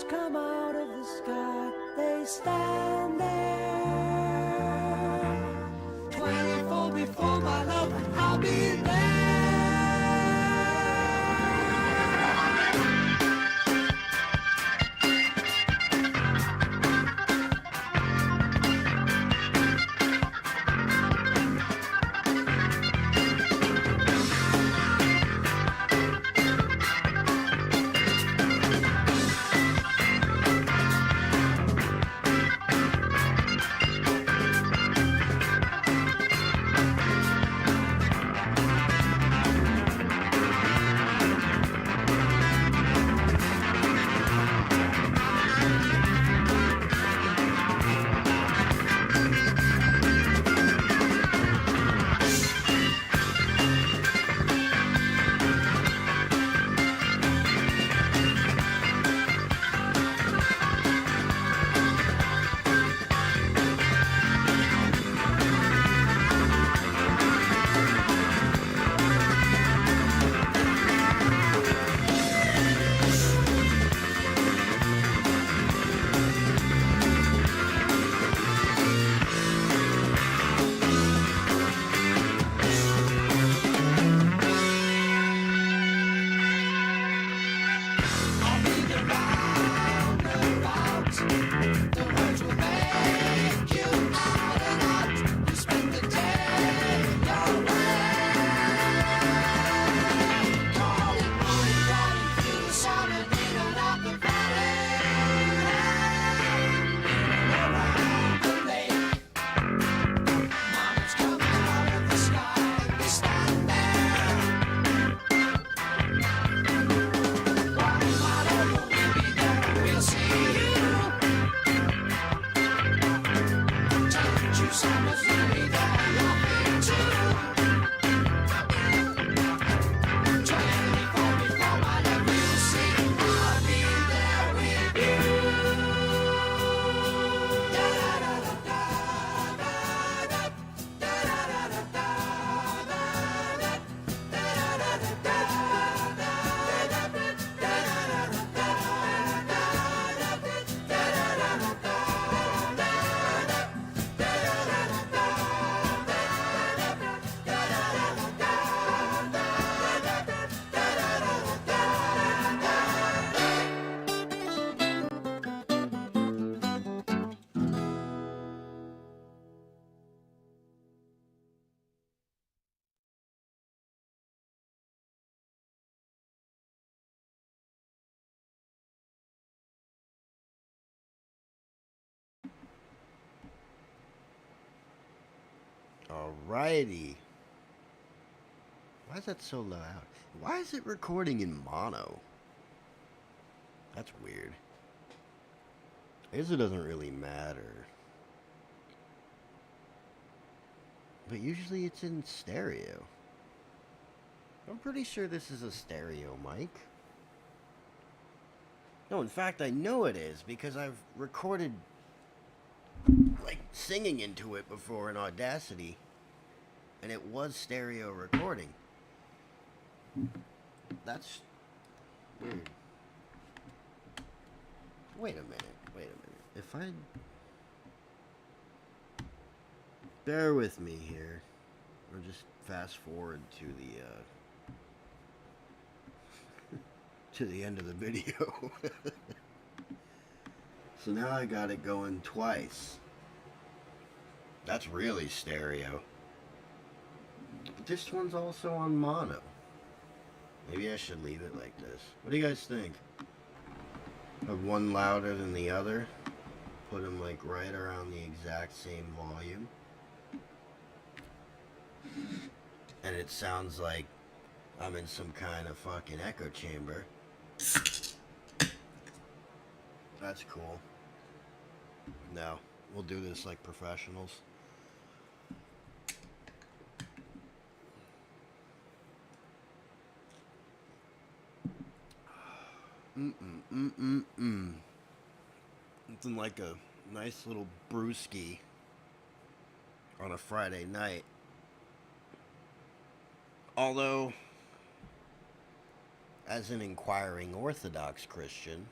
Come out of the sky, they stand there. 24 before my love, I'll be there. Alrighty. Why is that so loud? Why is it recording in mono? That's weird. I guess it doesn't really matter. But usually it's in stereo. I'm pretty sure this is a stereo mic. No, in fact, I know it is because I've recorded, like, singing into it before in Audacity. And it was stereo recording. That's weird. Wait a minute. If I... Bear with me here. Or just fast forward to the end of the video. So now I got it going twice. That's really stereo. But this one's also on mono. Maybe I should leave it like this. What do you guys think? Have one louder than the other. Put them like right around the exact same volume. And it sounds like I'm in some kind of fucking echo chamber. That's cool. No, we'll do this like professionals. Something like a nice little brewski on a Friday night. Although, as an inquiring Orthodox Christian,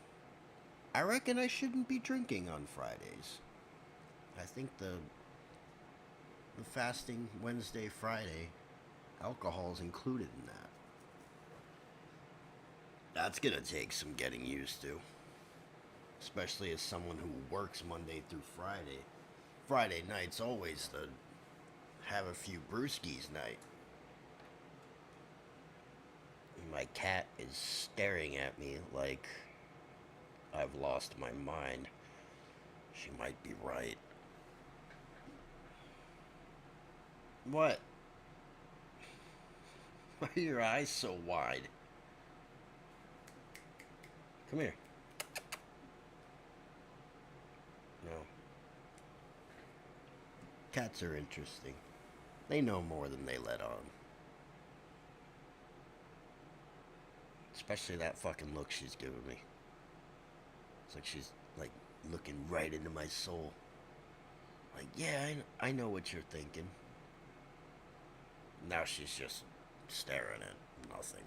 I reckon I shouldn't be drinking on Fridays. I think the fasting Wednesday, Friday, alcohol's included in that. That's gonna take some getting used to. Especially as someone who works Monday through Friday. Friday night's always the have a few brewskis night. My cat is staring at me like I've lost my mind. She might be right. What? Why are your eyes so wide? Come here. No. Cats are interesting. They know more than they let on. Especially that fucking look she's giving me. It's like she's, like, looking right into my soul. Like, yeah, I know what you're thinking. Now she's just staring at nothing.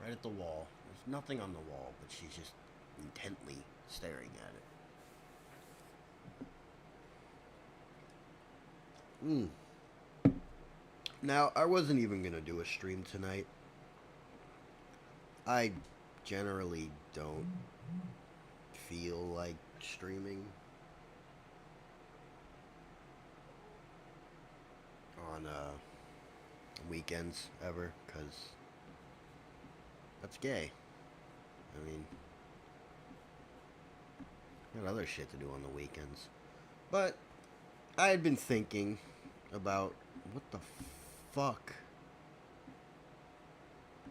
Right at the wall. There's nothing on the wall, but she's just intently staring at it. Now, I wasn't even going to do a stream tonight. I generally don't feel like streaming on weekends ever, because that's gay. I mean, got other shit to do on the weekends. But I had been thinking about what the fuck.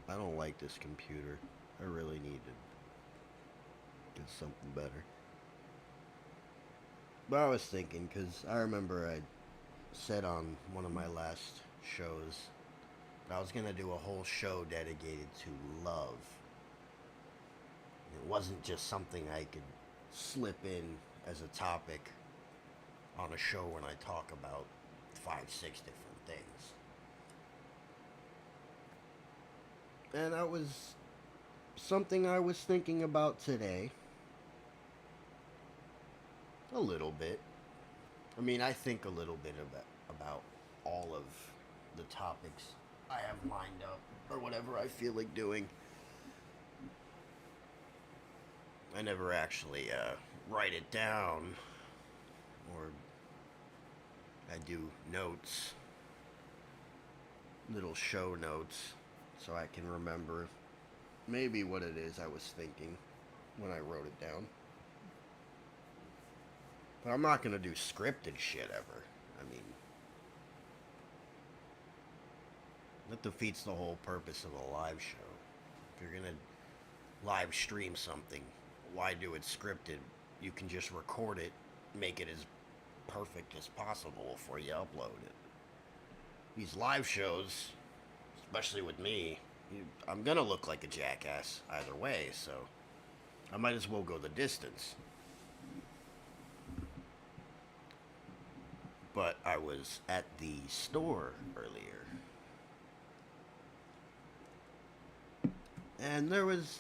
I don't like this computer. I really need to get something better. But I was thinking, because I remember I said on one of my last shows that I was going to do a whole show dedicated to love. It wasn't just something I could slip in as a topic on a show when I talk about 5-6 different things. And that was something I was thinking about today. A little bit. I mean, I think a little bit about all of the topics I have lined up, or whatever I feel like doing. I never actually write it down, or I do notes, little show notes, so I can remember maybe what it is I was thinking when I wrote it down. But I'm not going to do scripted shit ever. I mean, That defeats the whole purpose of a live show. If you're gonna live stream something, why do it scripted? You can just record it, make it as perfect as possible before you upload it. These live shows, especially with me, I'm gonna look like a jackass either way, so I might as well go the distance. But I was at the store earlier, and there was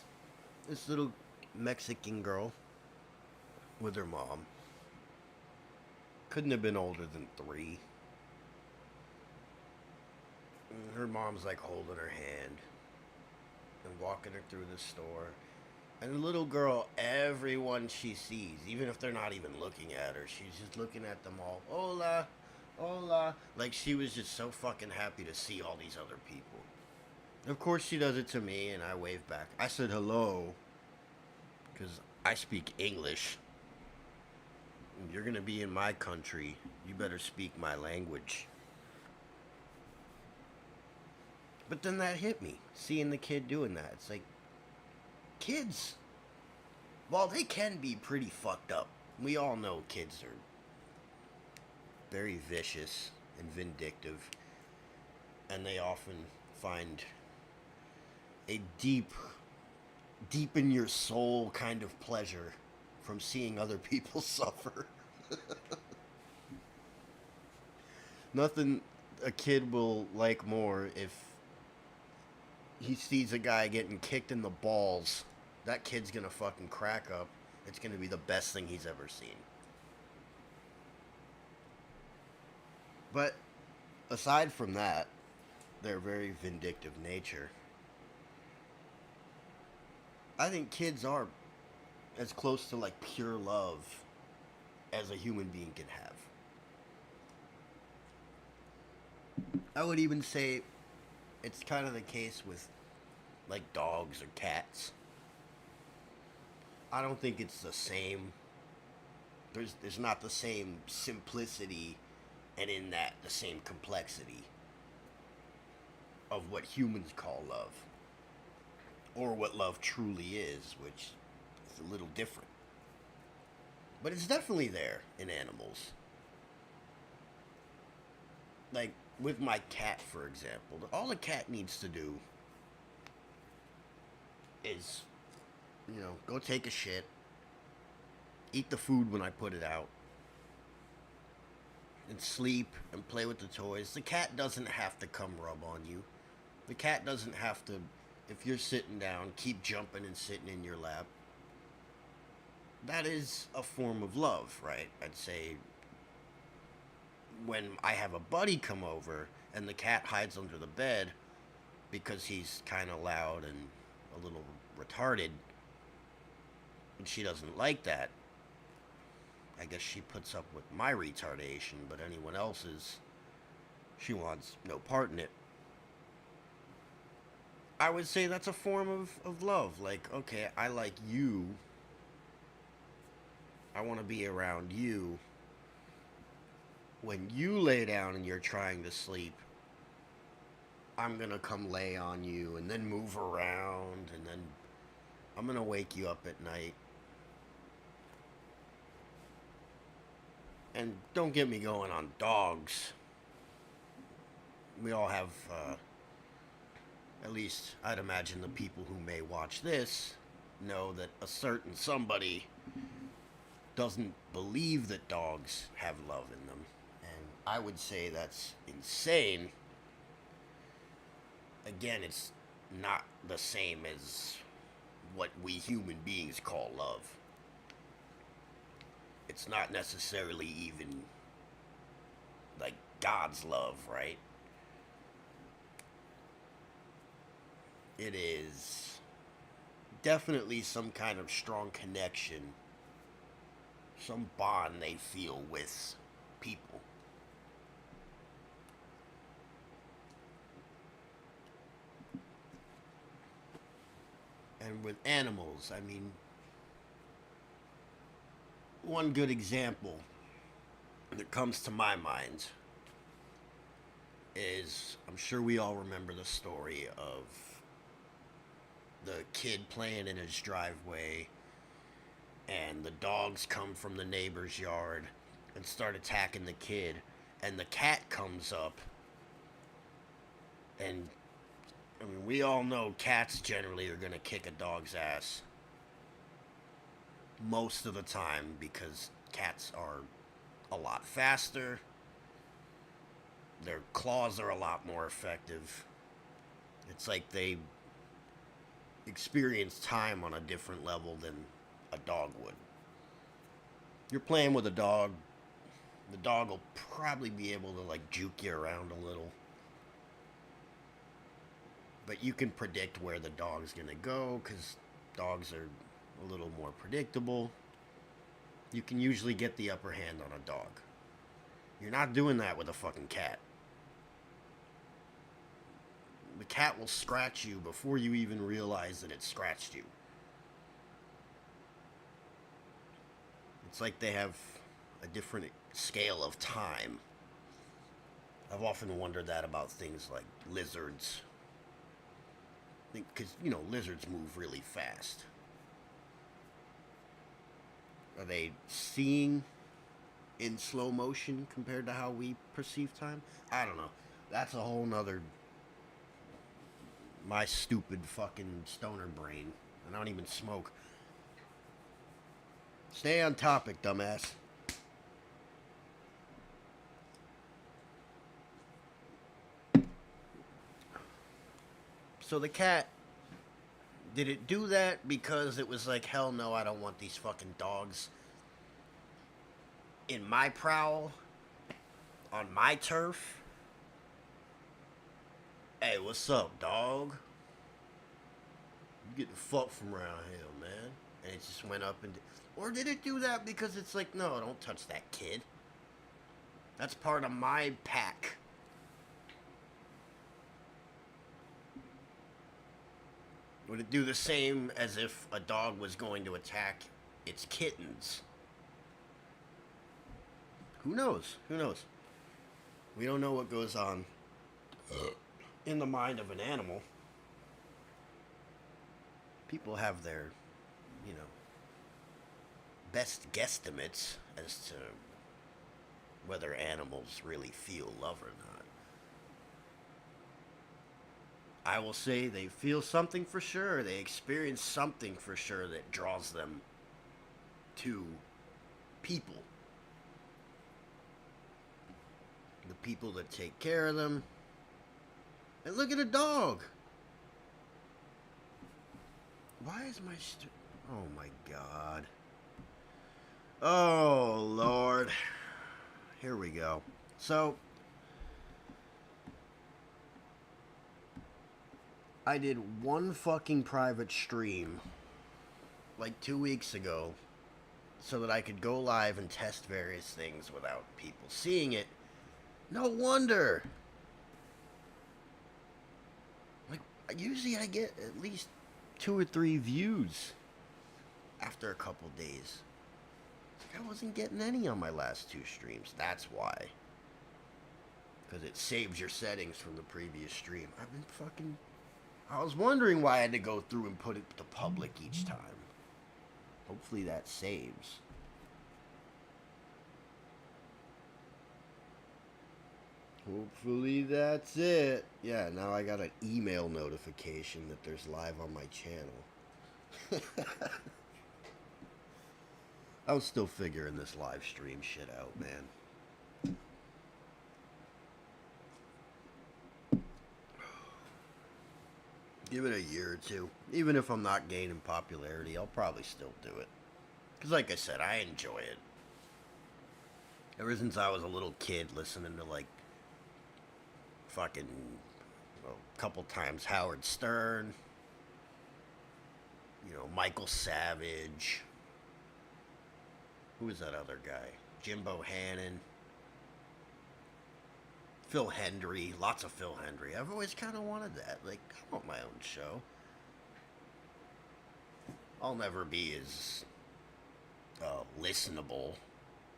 this little Mexican girl with her mom. Couldn't have been older than 3. And her mom's like holding her hand and walking her through the store. And the little girl, everyone she sees, even if they're not even looking at her, she's just looking at them all. Hola, hola. Like she was just so fucking happy to see all these other people. Of course she does it to me, and I wave back. I said hello, because I speak English. If you're going to be in my country, you better speak my language. But then that hit me, seeing the kid doing that. It's like, kids, while they can be pretty fucked up, we all know kids are very vicious and vindictive, and they often find a deep in your soul kind of pleasure from seeing other people suffer. Nothing a kid will like more if he sees a guy getting kicked in the balls. That kid's gonna fucking crack up. It's gonna be the best thing he's ever seen. But aside from that, their very vindictive nature, I think kids are as close to like pure love as a human being can have. I would even say it's kind of the case with like dogs or cats. I don't think it's the same. There's not the same simplicity, and in that the same complexity of what humans call love, or what love truly is, which is a little different. But it's definitely there in animals. Like with my cat, for example, all the cat needs to do is, go take a shit, eat the food when I put it out, and sleep and play with the toys. The cat doesn't have to come rub on you. The cat doesn't have to, if you're sitting down, keep jumping and sitting in your lap. That is a form of love, right? I'd say when I have a buddy come over and the cat hides under the bed because he's kind of loud and a little retarded, and she doesn't like that, I guess she puts up with my retardation, but anyone else's, she wants no part in it. I would say that's a form of love. Like, okay, I like you. I want to be around you. When you lay down and you're trying to sleep, I'm going to come lay on you and then move around, and then I'm going to wake you up at night. And don't get me going on dogs. We all have, at least I'd imagine the people who may watch this know that a certain somebody doesn't believe that dogs have love in them. And I would say that's insane. Again, it's not the same as what we human beings call love. It's not necessarily even like God's love, right? It is definitely some kind of strong connection, some bond they feel with people. And with animals, I mean, one good example that comes to my mind is, I'm sure we all remember the story of the kid playing in his driveway, and the dogs come from the neighbor's yard and start attacking the kid, and the cat comes up, and I mean, we all know cats generally are gonna kick a dog's ass most of the time because cats are a lot faster, their claws are a lot more effective. It's like they experience time on a different level than a dog would. You're playing with a dog, the dog will probably be able to like juke you around a little. But you can predict where the dog's gonna go because dogs are a little more predictable. You can usually get the upper hand on a dog. You're not doing that with a fucking cat. The cat will scratch you before you even realize that it scratched you. It's like they have a different scale of time. I've often wondered that about things like lizards. Because, you know, lizards move really fast. Are they seeing in slow motion compared to how we perceive time? I don't know. That's a whole nother... my stupid fucking stoner brain. I don't even smoke. Stay on topic, dumbass. So the cat, did it do that because it was like, hell no, I don't want these fucking dogs in my prowl, on my turf? Hey, what's up, dog? You getting fucked from around here, man. And it just went up and... Or did it do that because it's like, no, don't touch that kid. That's part of my pack. Would it do the same as if a dog was going to attack its kittens? Who knows? Who knows? We don't know what goes on in the mind of an animal. People have their, you know, best guesstimates as to whether animals really feel love or not. I will say they feel something for sure. They experience something for sure that draws them to people. The people that take care of them. And look at a dog. Why is my... oh my god. Oh, Lord. Here we go. So, I did one fucking private stream like 2 weeks ago so that I could go live and test various things without people seeing it. No wonder. Like, usually I get at least 2 or 3 views after a couple days. I wasn't getting any on my last 2 streams. That's why. Because it saves your settings from the previous stream. I've been fucking... I was wondering why I had to go through and put it to public each time. Hopefully that saves. Hopefully that's it. Yeah, now I got an email notification that there's live on my channel. I was still figuring this live stream shit out, man. Give it a year or 2. Even if I'm not gaining popularity, I'll probably still do it. Because like I said, I enjoy it. Ever since I was a little kid listening to like fucking, well, a couple times Howard Stern, you know, Michael Savage. Who was that other guy? Jimbo Hannon. Phil Hendry. Lots of Phil Hendry. I've always kind of wanted that. Like, I want my own show. I'll never be as listenable,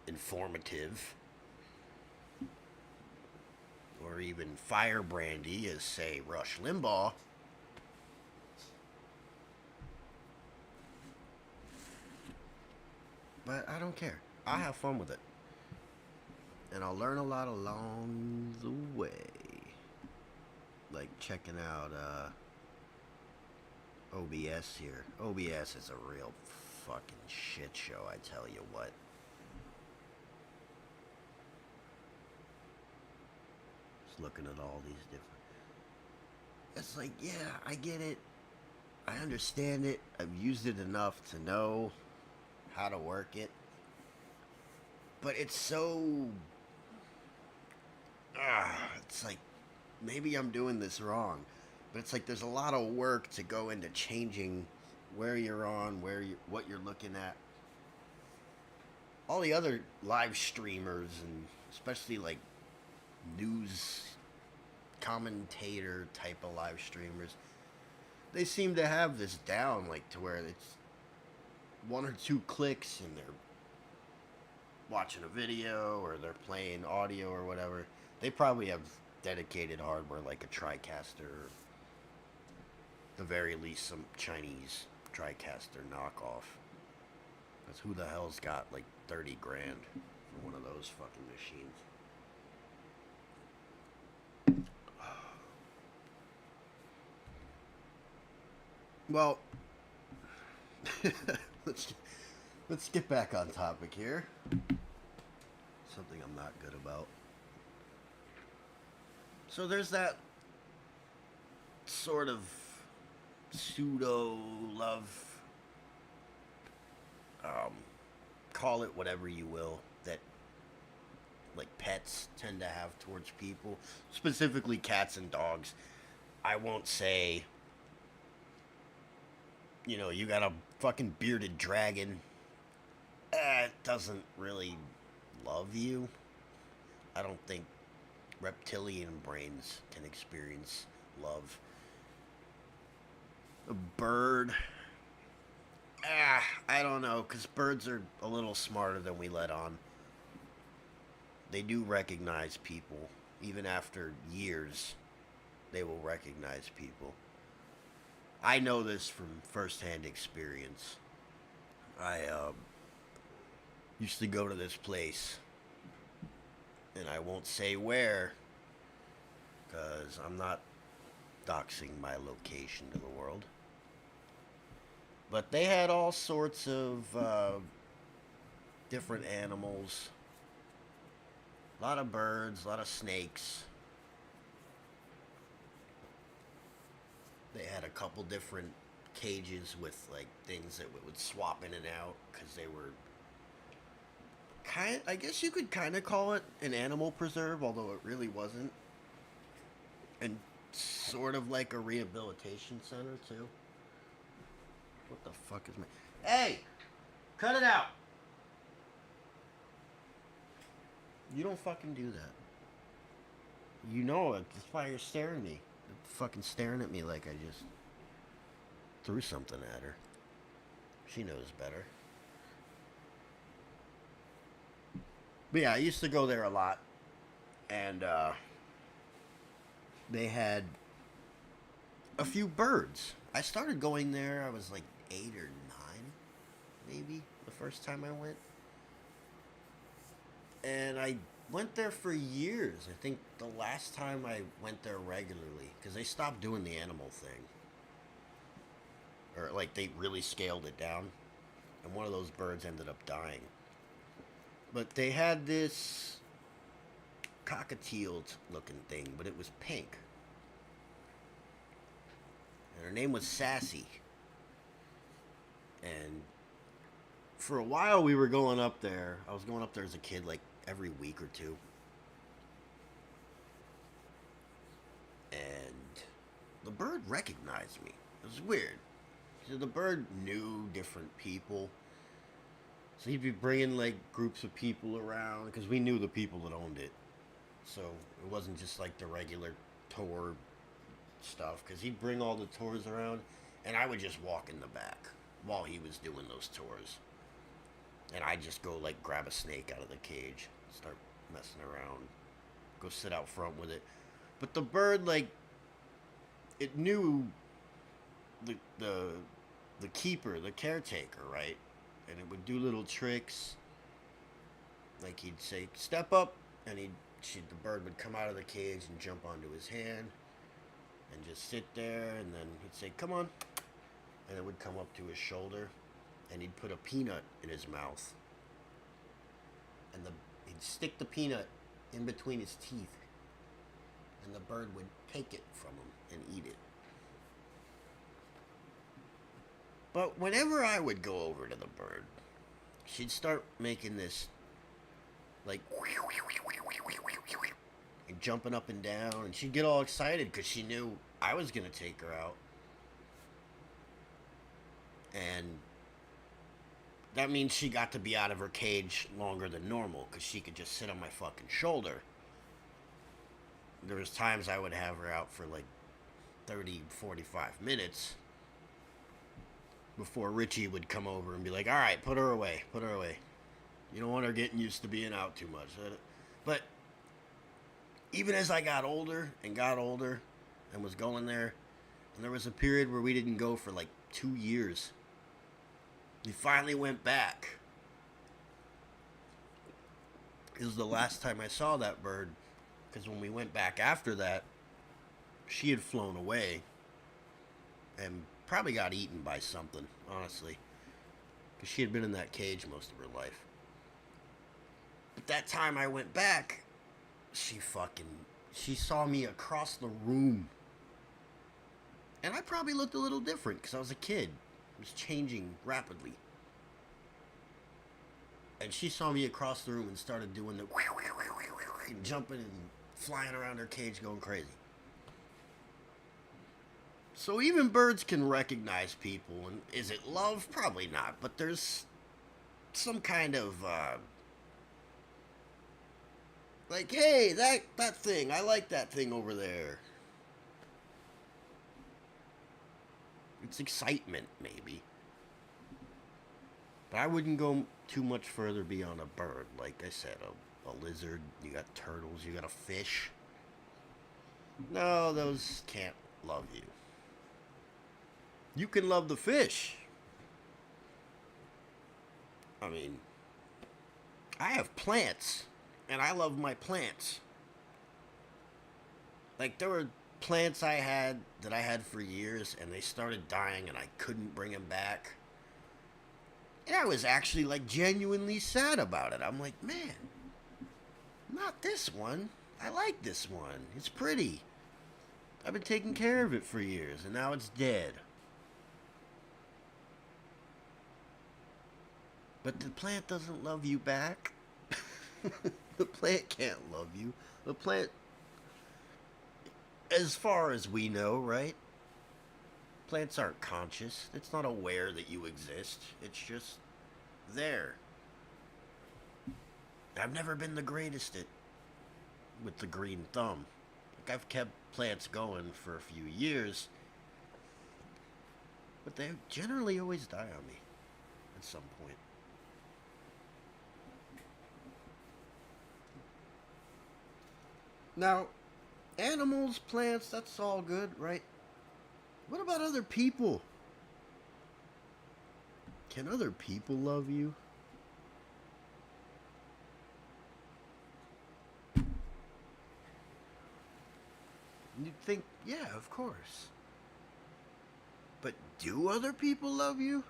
informative, or even firebrandy as, say, Rush Limbaugh. But I don't care. I have fun with it. And I'll learn a lot along the way. Like checking out OBS here. OBS is a real fucking shit show, I tell you what. Just looking at all these different... It's like, yeah, I get it. I understand it. I've used it enough to know how to work it. But it's so... it's like, maybe I'm doing this wrong. But it's like there's a lot of work to go into changing where you're on, what you're looking at. All the other live streamers, and especially like news commentator type of live streamers, they seem to have this down, like to where it's one or two clicks and they're watching a video or they're playing audio or whatever. They probably have dedicated hardware like a TriCaster, or at the very least some Chinese TriCaster knockoff. Because who the hell's got like 30 grand for one of those fucking machines? Well, let's get back on topic here. Something I'm not good about. So there's that sort of pseudo love, call it whatever you will, that like pets tend to have towards people, specifically cats and dogs. I won't say, you know, you got a fucking bearded dragon. It doesn't really love you. I don't think reptilian brains can experience love. A bird, I don't know, because birds are a little smarter than we let on. They do recognize people. Even after years, they will recognize people. I know this from firsthand experience. I used to go to this place, and I won't say where, because I'm not doxing my location to the world. But they had all sorts of different animals. A lot of birds, a lot of snakes. They had a couple different cages with like things that would swap in and out, because they were I guess you could kind of call it an animal preserve, although it really wasn't. And sort of like a rehabilitation center too. What the fuck is my... Hey! Cut it out! You don't fucking do that. You know it. That's why you're staring at me. You're fucking staring at me like I just threw something at her. She knows better. But yeah, I used to go there a lot. And they had a few birds. I started going there, I was like 8 or 9, maybe, the first time I went. And I went there for years. I think the last time I went there regularly, because they stopped doing the animal thing. Or, like, they really scaled it down. And one of those birds ended up dying. But they had this cockatiel-looking thing, but it was pink. And her name was Sassy. And for a while we were going up there. I was going up there as a kid, like, every week or two. And the bird recognized me. It was weird. So the bird knew different people. So he'd be bringing, like, groups of people around, because we knew the people that owned it. So it wasn't just, like, the regular tour stuff, because he'd bring all the tours around, and I would just walk in the back while he was doing those tours. And I'd just go, like, grab a snake out of the cage, start messing around. go sit out front with it. But the bird, like, it knew the the the keeper, the caretaker, right? And it would do little tricks. Like he'd say, "Step up," and the bird would come out of the cage and jump onto his hand, and just sit there. And then he'd say, "Come on," and it would come up to his shoulder, and he'd put a peanut in his mouth, and he'd stick the peanut in between his teeth, and the bird would take it from him and eat it. But whenever I would go over to the bird, she'd start making this, like, and jumping up and down, and she'd get all excited because she knew I was going to take her out. And that means she got to be out of her cage longer than normal because she could just sit on my fucking shoulder. There was times I would have her out for like 30, 45 minutes before Richie would come over and be like, "All right, put her away. You don't want her getting used to being out too much." But even as I got older and was going there, and there was a period where we didn't go for like 2 years. We finally went back. It was the last time I saw that bird, because when we went back after that, she had flown away and probably got eaten by something, honestly, because she had been in that cage most of her life. But that time I went back, she saw me across the room. And I probably looked a little different because I was a kid. It was changing rapidly. And she saw me across the room and started doing the and jumping and flying around her cage going crazy. So even birds can recognize people. And is it love? Probably not. But there's some kind of like, hey, that thing, I like that thing over there. It's excitement, maybe. But I wouldn't go too much further beyond a bird. Like I said, a lizard, you got turtles, you got a fish. No, those can't love you. You can love the fish. I mean, I have plants, and I love my plants. Like, there were plants I had for years, and they started dying, and I couldn't bring them back. And I was actually, like, genuinely sad about it. I'm like, man, not this one. I like this one. It's pretty. I've been taking care of it for years, and now it's dead. But the plant doesn't love you back. The plant can't love you. The plant, as far as we know, right? Plants aren't conscious. It's not aware that you exist. It's just there. I've never been the greatest with the green thumb. Like, I've kept plants going for a few years, but they generally always die on me at some point. Now, animals, plants, that's all good, right? What about other people? Can other people love you? You'd think, yeah, of course. But do other people love you?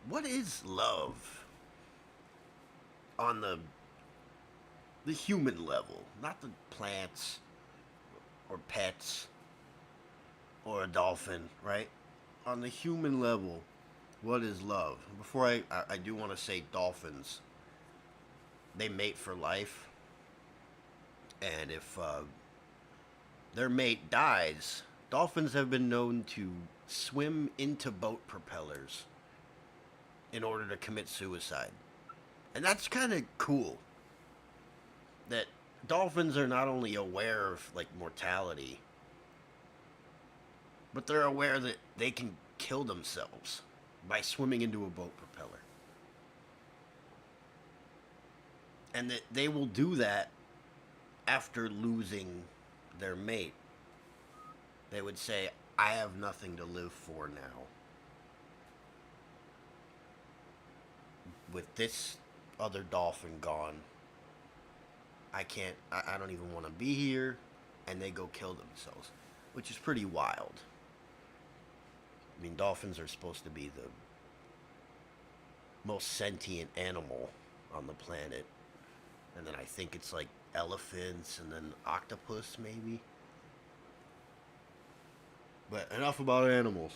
What is love? On the human level, not the plants or pets or a dolphin, right? On the human level, what is love? Before I do want to say dolphins, they mate for life, and if their mate dies, dolphins have been known to swim into boat propellers in order to commit suicide. And that's kind of cool. That dolphins are not only aware of, like, mortality, but they're aware that they can kill themselves by swimming into a boat propeller. And that they will do that after losing their mate. They would say, I have nothing to live for now. With this other dolphin gone, I don't even want to be here. And they go kill themselves, which is pretty wild. I mean, dolphins are supposed to be the most sentient animal on the planet. And then I think it's like elephants and then octopus, maybe. But enough about animals.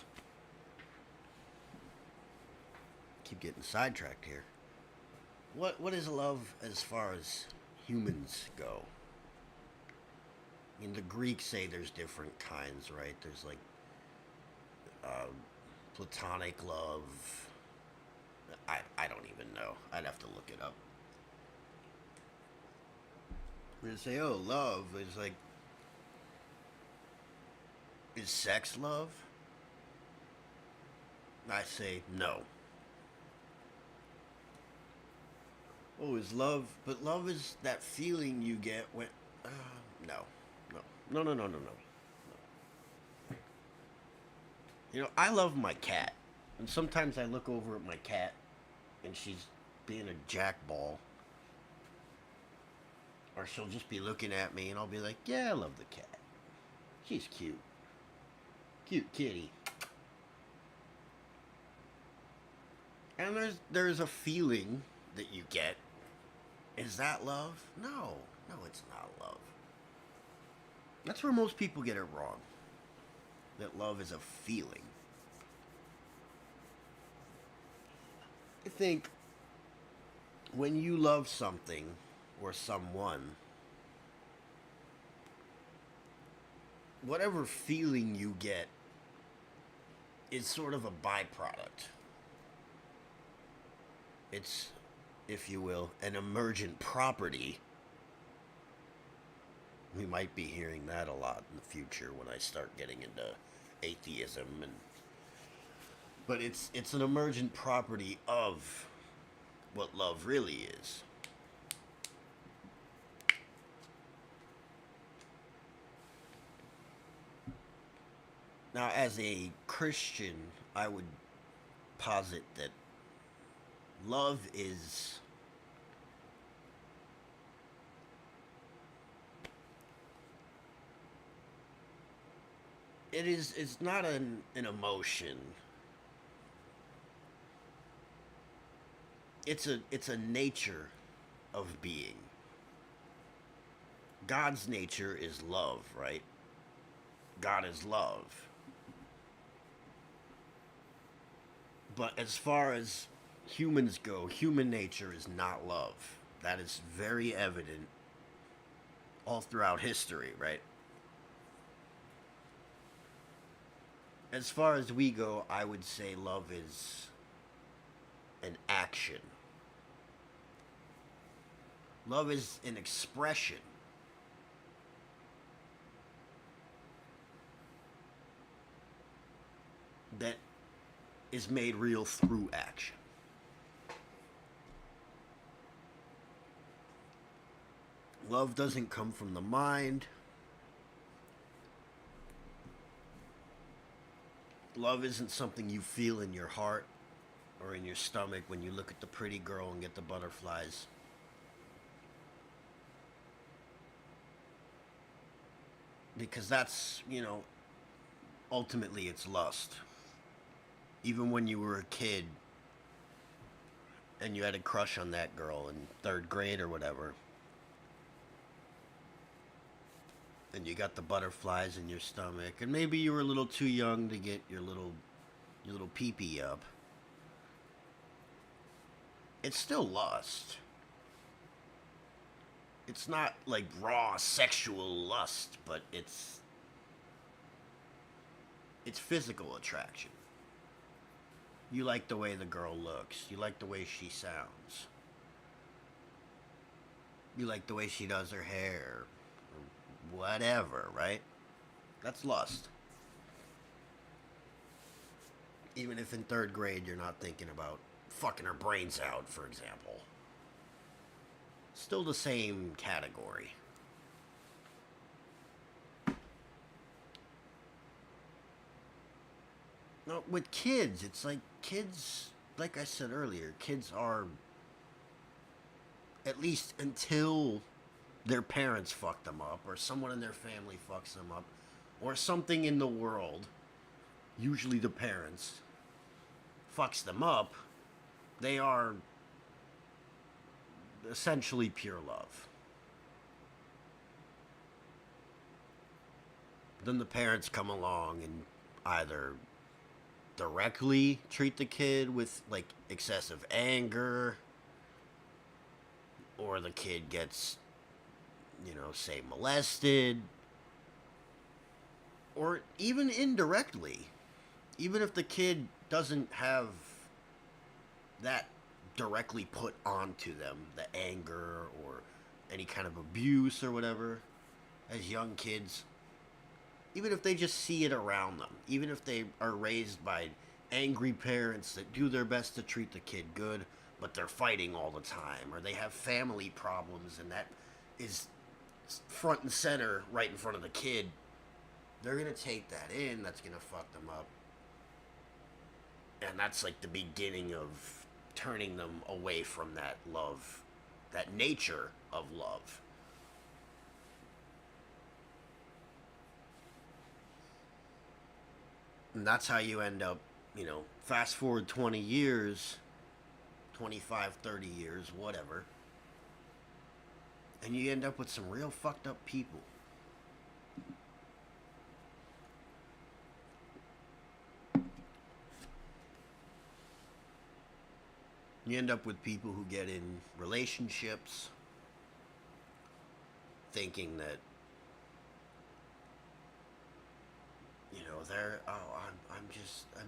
Keep getting sidetracked here. What is love as far as humans go? I mean, the Greeks say there's different kinds, right? There's like platonic love. I don't even know. I'd have to look it up. We're gonna say, oh, love is like, is sex love? I say no. Oh, is love? But love is that feeling you get when. No. You know, I love my cat. And sometimes I look over at my cat and she's being a jackball. Or she'll just be looking at me and I'll be like, yeah, I love the cat. She's cute. Cute kitty. And there's a feeling that you get. Is that love? No, it's not love. That's where most people get it wrong. That love is a feeling. I think when you love something or someone, whatever feeling you get is sort of a byproduct. It's, if you will, an emergent property. We might be hearing that a lot in the future when I start getting into atheism but it's an emergent property of what love really is. Now, as a Christian, I would posit that love is it's not an emotion. It's a nature of being. God's nature is love, right? God is love. But as far as humans go, human nature is not love. That is very evident all throughout history, right? As far as we go, I would say love is an action. Love is an expression. That is made real through action. Love doesn't come from the mind. Love isn't something you feel in your heart or in your stomach when you look at the pretty girl and get the butterflies. Because that's, ultimately it's lust. Even when you were a kid and you had a crush on that girl in 3rd grade or whatever, and you got the butterflies in your stomach, and maybe you were a little too young to get your little pee-pee up, it's still lust. It's not like raw sexual lust, but it's physical attraction. You like the way the girl looks. You like the way she sounds. You like the way she does her hair. Or whatever, right? That's lust. Even if in 3rd grade you're not thinking about fucking her brains out, for example. Still the same category. No, with kids, it's like kids, like I said earlier, kids are, at least until their parents fuck them up, or someone in their family fucks them up, or something in the world, usually the parents, fucks them up, they are essentially pure love. Then the parents come along and either directly treat the kid with like excessive anger, or the kid gets, say molested, or even indirectly, even if the kid doesn't have that directly put onto them, the anger or any kind of abuse or whatever, as young kids, even if they just see it around them, even if they are raised by angry parents that do their best to treat the kid good, but they're fighting all the time, or they have family problems and that is front and center right in front of the kid, they're going to take that in, that's going to fuck them up. And that's like the beginning of turning them away from that love, that nature of love. And that's how you end up, fast forward 20 years, 25, 30 years, whatever. And you end up with some real fucked up people. You end up with people who get in relationships thinking that, they're, I'm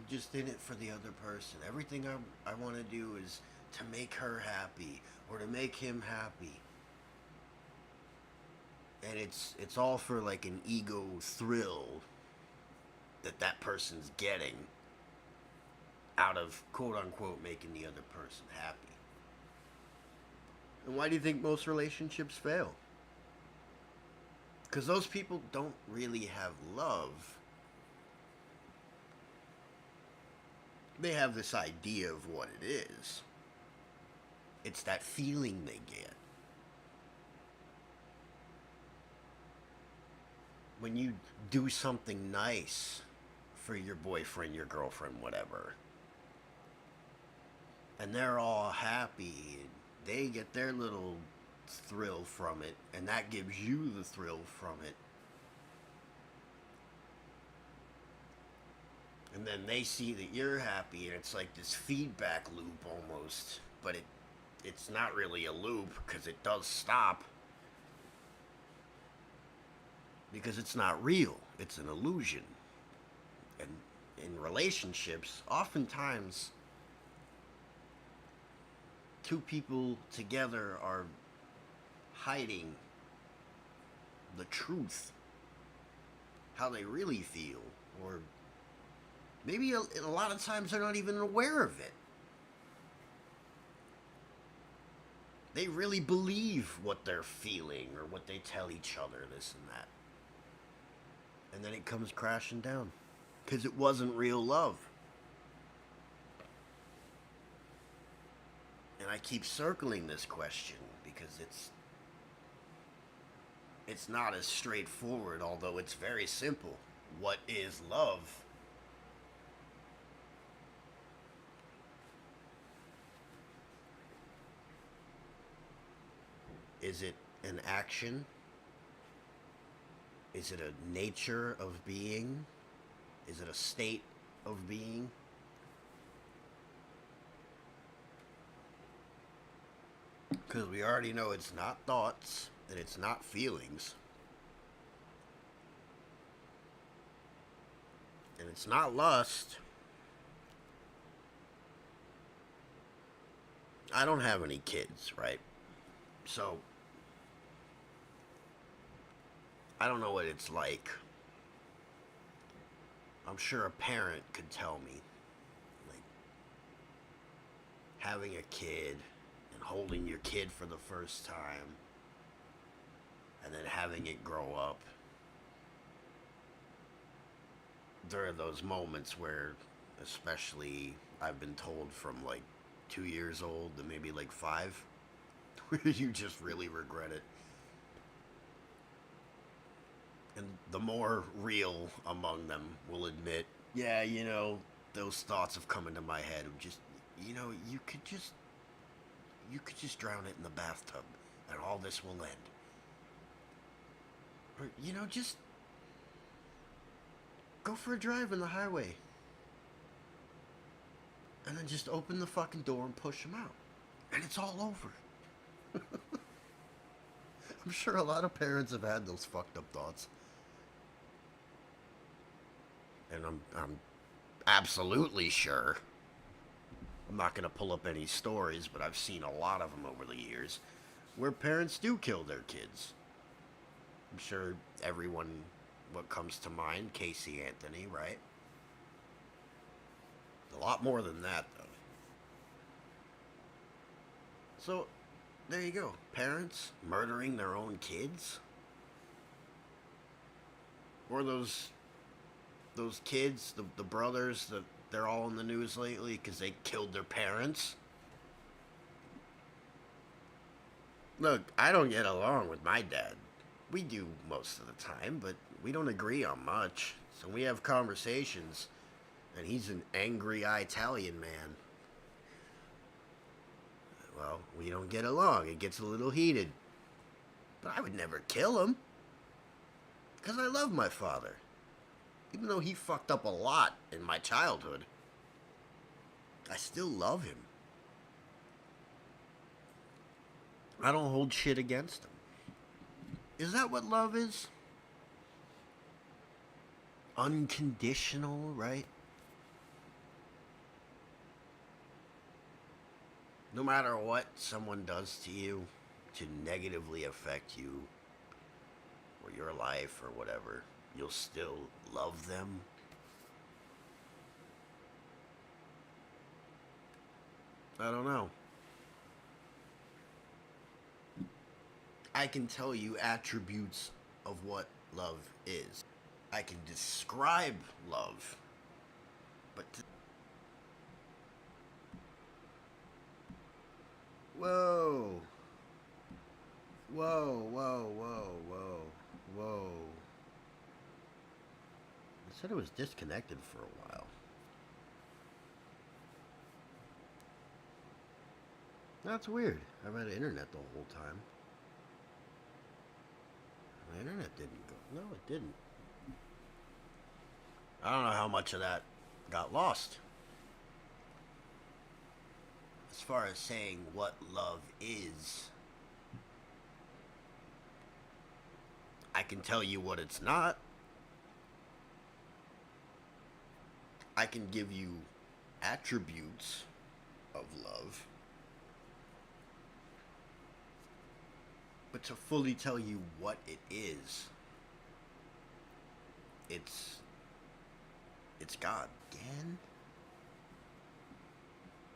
just in it for the other person. Everything I want to do is to make her happy or to make him happy. And it's all for like an ego thrill that person's getting out of quote unquote making the other person happy. And why do you think most relationships fail? Because those people don't really have love. They have this idea of what it is. It's that feeling they get. When you do something nice for your boyfriend, your girlfriend, whatever, and they're all happy, and they get their little thrill from it, and that gives you the thrill from it. And then they see that you're happy, and it's like this feedback loop almost, but it's not really a loop because it does stop. Because it's not real. It's an illusion. And in relationships, oftentimes, two people together are hiding the truth, how they really feel, or maybe a lot of times they're not even aware of it. They really believe what they're feeling or what they tell each other, this and that. And then it comes crashing down. Because it wasn't real love. And I keep circling this question because it's not as straightforward, although it's very simple. What is love? Is it an action? Is it a nature of being? Is it a state of being? Because we already know it's not thoughts and it's not feelings. And it's not lust. I don't have any kids, right? So I don't know what it's like. I'm sure a parent could tell me, like, having a kid and holding your kid for the first time, and then having it grow up. There are those moments where, especially, I've been told from like 2 years old to maybe like 5, where you just really regret it. And the more real among them will admit, yeah, those thoughts have come into my head of just, you could just drown it in the bathtub and all this will end. Or, just go for a drive on the highway. And then just open the fucking door and push them out. And it's all over. I'm sure a lot of parents have had those fucked up thoughts. And I'm absolutely sure. I'm not going to pull up any stories, but I've seen a lot of them over the years where parents do kill their kids. I'm sure everyone, what comes to mind, Casey Anthony, right? A lot more than that, though. So, there you go. Parents murdering their own kids? Or those kids, the brothers, they're all in the news lately because they killed their parents? Look, I don't get along with my dad. We do most of the time, but we don't agree on much. So we have conversations, and he's an angry Italian man. Well, we don't get along. It gets a little heated. But I would never kill him. Because I love my father. Even though he fucked up a lot in my childhood, I still love him. I don't hold shit against him. Is that what love is? Unconditional, right? No matter what someone does to you to negatively affect you or your life or whatever, you'll still love them. I don't know. I can tell you attributes of what love is. I can describe love. But Whoa. Whoa, whoa, whoa, whoa, whoa. It said it was disconnected for a while. That's weird. I've had internet the whole time. My internet didn't go. No, it didn't. I don't know how much of that got lost. As far as saying what love is, I can tell you what it's not. I can give you attributes of love. But to fully tell you what it is, it's God. Again?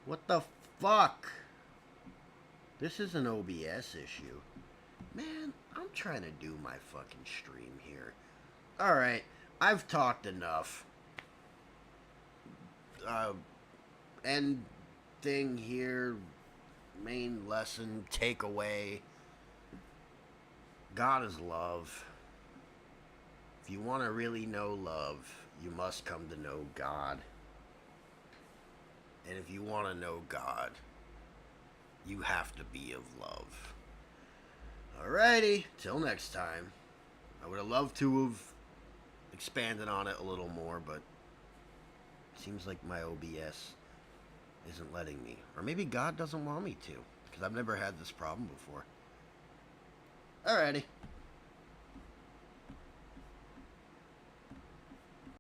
What the fuck? This is an OBS issue. Man, I'm trying to do my fucking stream here. Alright, I've talked enough. End thing here. Main lesson, takeaway. God is love. If you want to really know love, you must come to know God. And if you want to know God, you have to be of love. Alrighty, till next time. I would have loved to have expanded on it a little more, but it seems like my OBS isn't letting me. Or maybe God doesn't want me to, because I've never had this problem before. Alrighty.